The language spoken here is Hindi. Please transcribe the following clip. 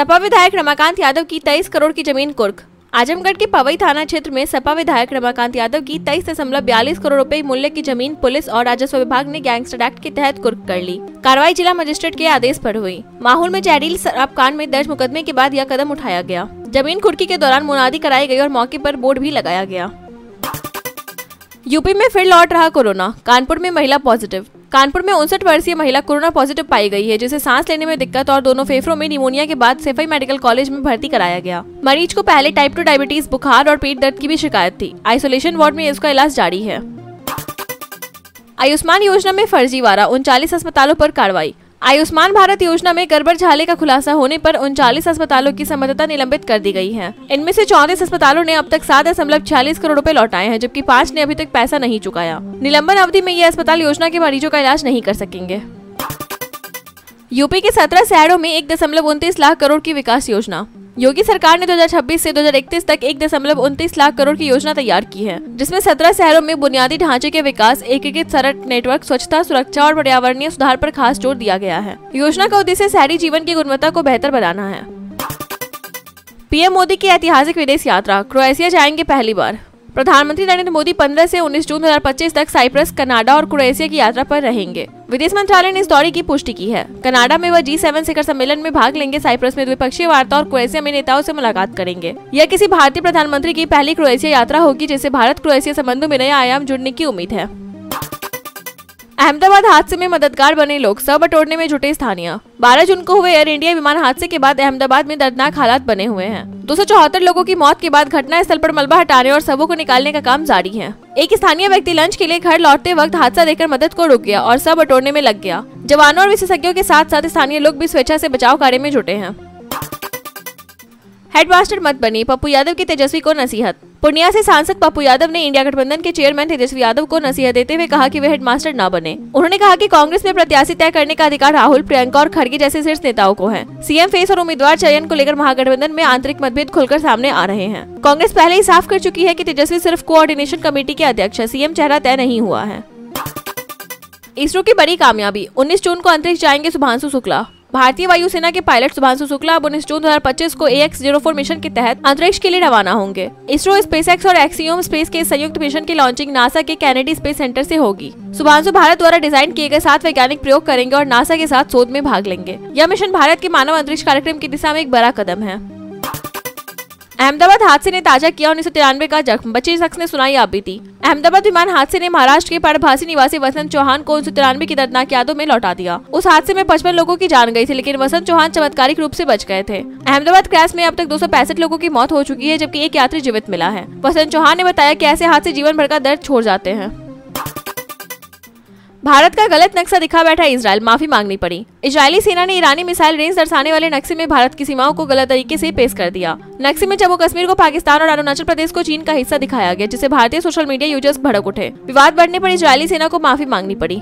सपा विधायक रमाकांत यादव की 23 करोड़ की जमीन कुर्क। आजमगढ़ के पवई थाना क्षेत्र में सपा विधायक रमाकांत यादव की 23.42 करोड़ रुपए मूल्य की जमीन पुलिस और राजस्व विभाग ने गैंगस्टर एक्ट के तहत कुर्क कर ली। कार्रवाई जिला मजिस्ट्रेट के आदेश पर हुई। माहौल में जहरीली शराब कांड में दर्ज मुकदमे के बाद यह कदम उठाया गया। जमीन कुर्की के दौरान मुनादी कराई गई और मौके पर बोर्ड भी लगाया गया। यूपी में फिर लौट रहा कोरोना। कानपुर में महिला पॉजिटिव। कानपुर में 59 वर्षीय महिला कोरोना पॉजिटिव पाई गई है, जिसे सांस लेने में दिक्कत और दोनों फेफड़ों में निमोनिया के बाद सफाई मेडिकल कॉलेज में भर्ती कराया गया। मरीज को पहले टाइप 2 डायबिटीज, बुखार और पेट दर्द की भी शिकायत थी। आइसोलेशन वार्ड में इसका इलाज जारी है। आयुष्मान योजना में फर्जीवाड़ा, 39 अस्पतालों पर कार्रवाई। आयुष्मान भारत योजना में गड़बड़ झाले का खुलासा होने पर 39 अस्पतालों की संबद्धता निलंबित कर दी गई है। इनमें से 34 अस्पतालों ने अब तक 7.46 करोड़ रुपए लौटाए हैं, जबकि 5 ने अभी तक पैसा नहीं चुकाया। निलंबन अवधि में ये अस्पताल योजना के मरीजों का इलाज नहीं कर सकेंगे। यूपी के 17 शहरों में 1.29 लाख करोड़ की विकास योजना। योगी सरकार ने 2026 से 2031 तक 1.29 लाख करोड़ की योजना तैयार की है, जिसमें 17 शहरों में बुनियादी ढांचे के विकास, एकीकृत सड़क नेटवर्क, स्वच्छता, सुरक्षा और पर्यावरणीय सुधार पर खास जोर दिया गया है। योजना का उद्देश्य शहरी जीवन की गुणवत्ता को बेहतर बनाना है। पीएम मोदी की ऐतिहासिक विदेश यात्रा। क्रोएशिया जाएंगे पहली बार। प्रधानमंत्री नरेंद्र मोदी 15 से 19 जून 2025 तक साइप्रस, कनाडा और क्रोएशिया की यात्रा पर रहेंगे। विदेश मंत्रालय ने इस दौरे की पुष्टि की है। कनाडा में वह G7 शिखर सम्मेलन में भाग लेंगे। साइप्रस में द्विपक्षीय वार्ता और क्रोएशिया में नेताओं से मुलाकात करेंगे। यह किसी भारतीय प्रधानमंत्री की पहली क्रोएशिया यात्रा होगी, जिससे भारत क्रोएशिया संबंधों में नया आयाम जुड़ने की उम्मीद है। अहमदाबाद हादसे में मददगार बने लोग, शव बटोरने में जुटे स्थानीय। 12 जून को हुए एयर इंडिया विमान हादसे के बाद अहमदाबाद में दर्दनाक हालात बने हुए हैं। 274 लोगों की मौत के बाद घटना स्थल पर मलबा हटाने और शवों को निकालने का काम जारी है। एक स्थानीय व्यक्ति लंच के लिए घर लौटते वक्त हादसा देखकर मदद को रुक गया और शव बटोरने में लग गया। जवानों और विशेषज्ञों के साथ साथ स्थानीय लोग भी स्वेच्छा से बचाव कार्य में जुटे हैं। हेडमास्टर मत बनी, पप्पू यादव की तेजस्वी को नसीहत। पूर्णिया से सांसद पप्पू यादव ने इंडिया गठबंधन के चेयरमैन तेजस्वी यादव को नसीहत देते हुए कहा कि वे हेडमास्टर न बने। उन्होंने कहा कि कांग्रेस में प्रत्याशी तय करने का अधिकार राहुल, प्रियंका और खड़गे जैसे शीर्ष नेताओं को है। सीएम फेस और उम्मीदवार चयन को लेकर महागठबंधन में आंतरिक मतभेद खुलकर सामने आ रहे हैं। कांग्रेस पहले ही साफ कर चुकी है कि तेजस्वी सिर्फ कोऑर्डिनेशन कमेटी के अध्यक्ष है। सीएम चेहरा तय नहीं हुआ है। इसरो की बड़ी कामयाबी, 19 जून को अंतरिक्ष जाएंगे शुभांशु शुक्ला। भारतीय वायुसेना के पायलट शुभांशु शुक्ला अब 19 जून 2025 को AX-04 मिशन के तहत अंतरिक्ष के लिए रवाना होंगे। इसरो, स्पेसएक्स और एक्सियोम स्पेस के संयुक्त मिशन की लॉन्चिंग नासा के कैनेडी स्पेस सेंटर से होगी। शुभांशु भारत द्वारा डिजाइन किए गए 7 वैज्ञानिक प्रयोग करेंगे और नासा के साथ शोध में भाग लेंगे। यह मिशन भारत के मानव अंतरिक्ष कार्यक्रम की दिशा में एक बड़ा कदम है। अहमदाबाद हादसे ने ताजा किया 1993 का जख्म, बचे शख्स ने सुनाई आपबीती। अहमदाबाद विमान हादसे ने महाराष्ट्र के परभासी निवासी वसंत चौहान को 1993 की दर्दनाक यादों में लौटा दिया। उस हादसे में 55 लोगों की जान गई थी, लेकिन वसंत चौहान चमत्कारिक रूप से बच गए थे। अहमदाबाद क्रैश में अब तक 265 लोगों की मौत हो चुकी है, जबकि एक यात्री जीवित मिला है। वसंत चौहान ने बताया कि ऐसे हादसे जीवन भर का दर्द छोड़ जाते हैं। भारत का गलत नक्शा दिखा बैठा इजराइल, माफी मांगनी पड़ी। इजरायली सेना ने ईरानी मिसाइल रेंज दर्शाने वाले नक्शे में भारत की सीमाओं को गलत तरीके से पेश कर दिया। नक्शे में जम्मू कश्मीर को पाकिस्तान और अरुणाचल प्रदेश को चीन का हिस्सा दिखाया गया, जिससे भारतीय सोशल मीडिया यूजर्स भड़क उठे। विवाद बढ़ने पर इजरायली सेना को माफी मांगनी पड़ी।